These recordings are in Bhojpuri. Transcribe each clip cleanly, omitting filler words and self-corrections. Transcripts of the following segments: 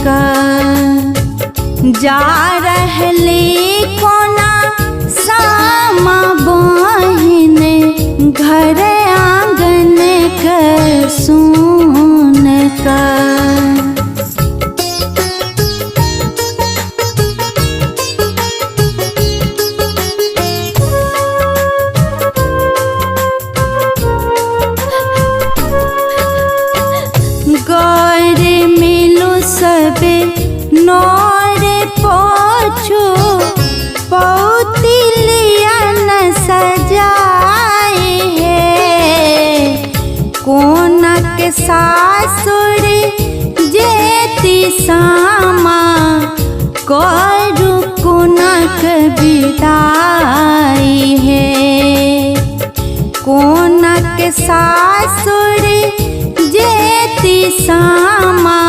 का। जा रहले कोना सामा बहिन घर आंगन कर सुन का। गौर मिलो सबे नौरे पोछो पौतिलिया न सजाए है। कोना के सासुर जेती सामा करू कोना के विदाई है। कोना के सासुर जेती सामा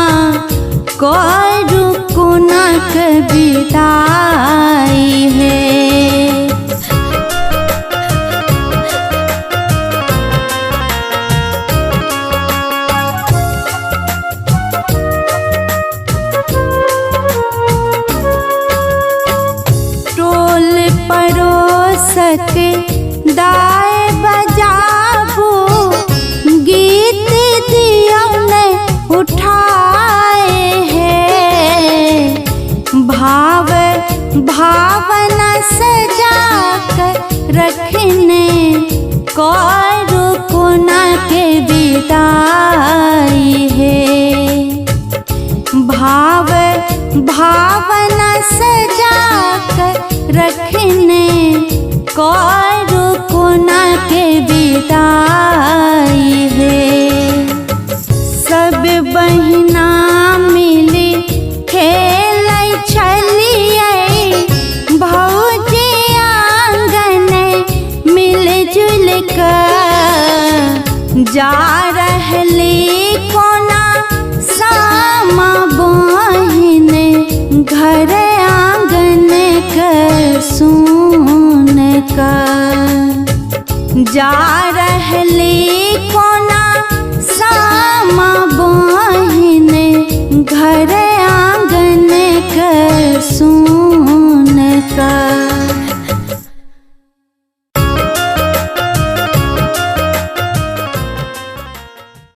करू कोना के विदाई है। टोल परोस के दाए बजाबो गीत दिया ने उठाए है। भाव भावना सजा कर रखने करू कोना के विदाई है। भाव भावना सजा कर रखने करू कोना के विदाई है। सब बहिना मिली खेल छलिए भौजी आंगन मिल जुल कर। जा रहले कोना सामा बहिन घर आंगन कर सुन का। जा रहले कोना